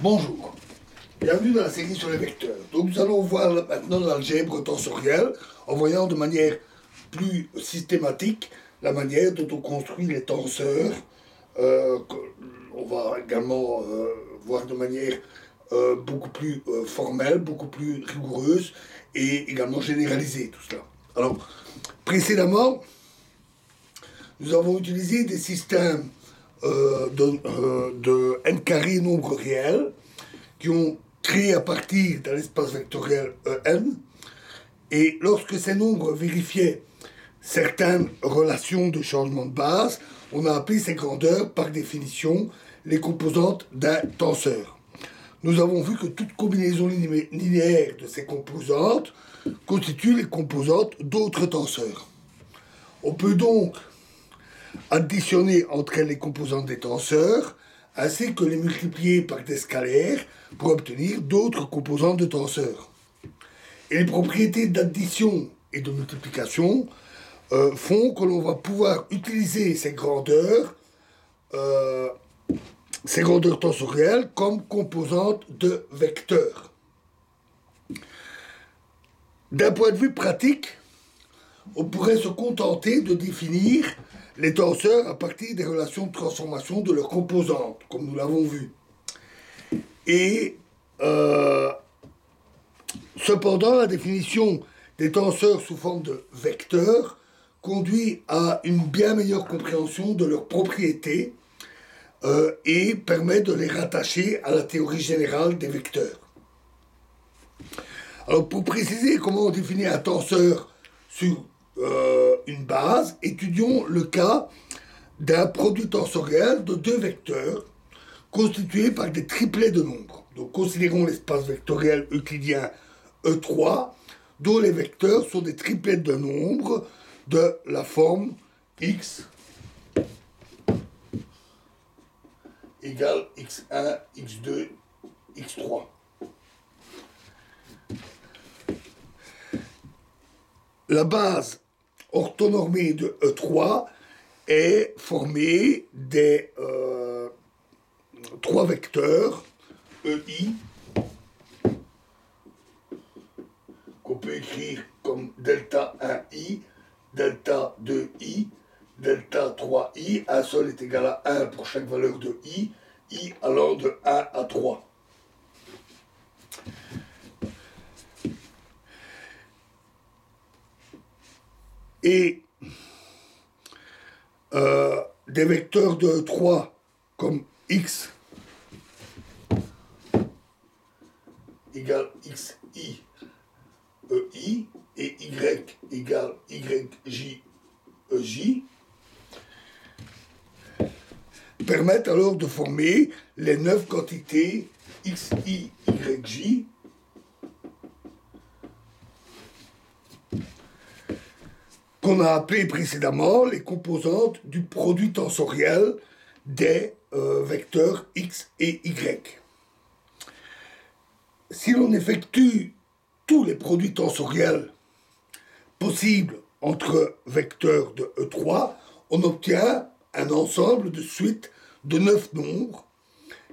Bonjour, bienvenue dans la série sur les vecteurs. Donc nous allons voir maintenant l'algèbre tensorielle en voyant de manière plus systématique la manière dont on construit les tenseurs. On va également voir de manière beaucoup plus formelle, beaucoup plus rigoureuse et également généralisée tout cela. Alors, précédemment, nous avons utilisé des systèmes de n carré nombres réels qui ont créé à partir d'un espace vectoriel En. Et lorsque ces nombres vérifiaient certaines relations de changement de base, on a appelé ces grandeurs, par définition, les composantes d'un tenseur. Nous avons vu que toute combinaison linéaire de ces composantes constitue les composantes d'autres tenseurs. On peut donc additionner entre elles les composantes des tenseurs, ainsi que les multiplier par des scalaires pour obtenir d'autres composantes de tenseurs. Et les propriétés d'addition et de multiplication font que l'on va pouvoir utiliser ces grandeurs tensorielles comme composantes de vecteurs. D'un point de vue pratique, on pourrait se contenter de définir les tenseurs à partir des relations de transformation de leurs composantes, comme nous l'avons vu. Et cependant, la définition des tenseurs sous forme de vecteurs conduit à une bien meilleure compréhension de leurs propriétés et permet de les rattacher à la théorie générale des vecteurs. Alors, pour préciser comment on définit un tenseur sur une base, étudions le cas d'un produit tensoriel de deux vecteurs constitués par des triplets de nombres. Donc considérons l'espace vectoriel euclidien E3, dont les vecteurs sont des triplets de nombres de la forme x égale x1, x2, x3. La base orthonormée de E3 est formée des trois vecteurs EI qu'on peut écrire comme delta 1i, delta 2i, delta 3i. Un seul est égal à 1 pour chaque valeur de i allant de 1 à 3. Et des vecteurs de 3 comme x égale xi ei et y égale yj ej permettent alors de former les 9 quantités xi yj qu'on a appelé précédemment les composantes du produit tensoriel des vecteurs x et y. Si l'on effectue tous les produits tensoriels possibles entre vecteurs de E3, on obtient un ensemble de suites de 9 nombres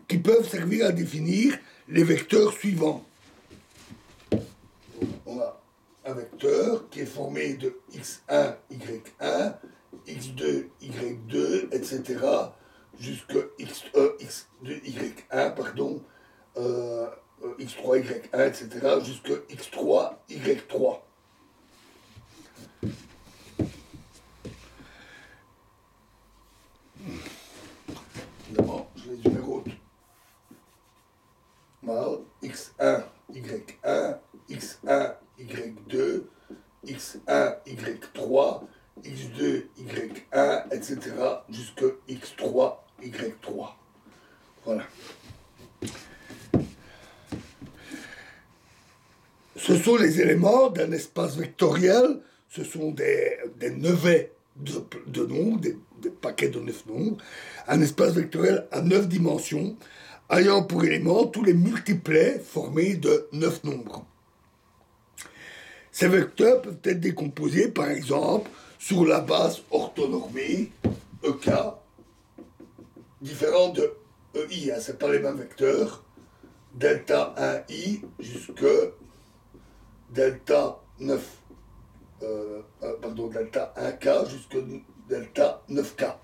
qui peuvent servir à définir les vecteurs suivants. On a un vecteur qui est formé de x1, y1, x2, y2, etc. jusqu'à x2, y1, pardon, x3, y1, etc. jusqu'à x3, y3. D'abord, je les numérote mal. x1, y1, x1, y2, x1, y3, x2, y1, etc. jusqu'à x3, y3. Voilà. Ce sont les éléments d'un espace vectoriel, ce sont des nevets de nombres, des paquets de 9 nombres, un espace vectoriel à 9 dimensions, ayant pour éléments tous les multiplets formés de 9 nombres. Ces vecteurs peuvent être décomposés, par exemple, sur la base orthonormée EK, différente de EI, ce n'est pas les mêmes vecteurs, delta 1i jusque delta 9, delta 1k jusque delta 9k.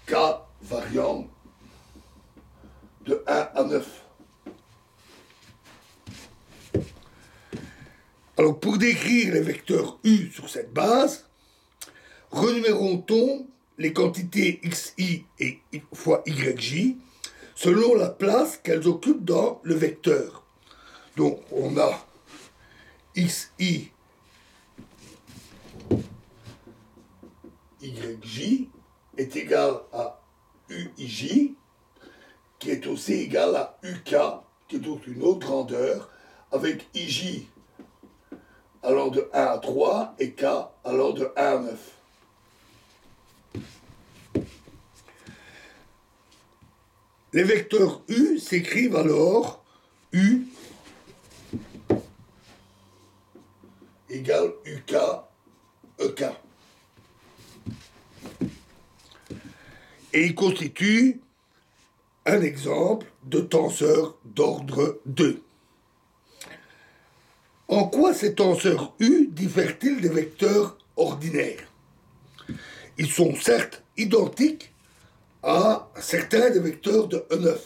K variant de 1 à 9. Alors, pour décrire les vecteurs U sur cette base, renumérons-on les quantités xi et fois yj selon la place qu'elles occupent dans le vecteur. Donc, on a xi, yj est égal à uij, qui est aussi égal à uk, qui est donc une autre grandeur, avec ij allant de 1 à 3 et k allant de 1 à 9. Les vecteurs U s'écrivent alors U égale UK, EK. Et ils constituent un exemple de tenseur d'ordre 2. En quoi ces tenseurs U diffèrent-ils des vecteurs ordinaires? Ils sont certes identiques à certains des vecteurs de E9,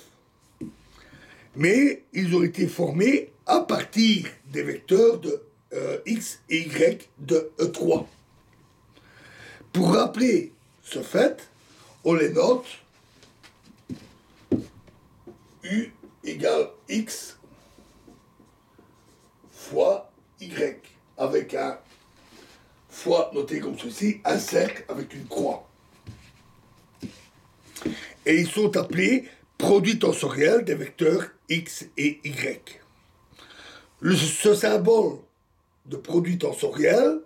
mais ils ont été formés à partir des vecteurs de X et Y de E3. Pour rappeler ce fait, on les note U égale X fois Y, avec un fois noté comme ceci, un cercle avec une croix. Et ils sont appelés produits tensoriels des vecteurs X et Y. Ce symbole de produit tensoriel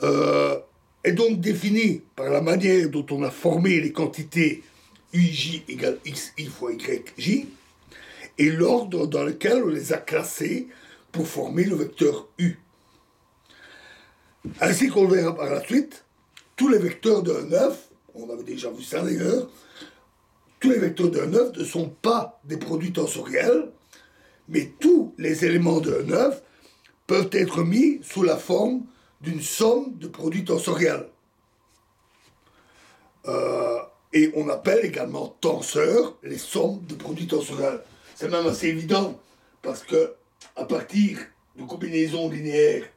est donc défini par la manière dont on a formé les quantités UJ égale XI fois YJ et l'ordre dans lequel on les a classés pour former le vecteur U. Ainsi qu'on le verra par la suite, tous les vecteurs de E9, on avait déjà vu ça d'ailleurs, tous les vecteurs de E9 ne sont pas des produits tensoriels, mais tous les éléments de E9 peuvent être mis sous la forme d'une somme de produits tensoriels. Et on appelle également tenseurs les sommes de produits tensoriels. C'est même assez évident, parce que à partir de combinaisons linéaires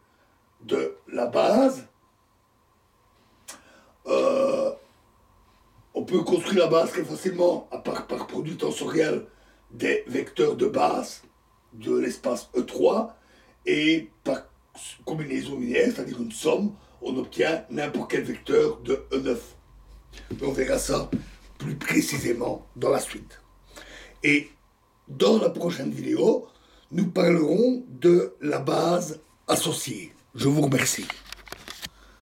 de la base, on peut construire la base très facilement par produit tensoriel des vecteurs de base de l'espace E3 et par combinaison linéaire, c'est-à-dire une somme, on obtient n'importe quel vecteur de E9. On verra ça plus précisément dans la suite. Et dans la prochaine vidéo, nous parlerons de la base associée. Je vous remercie.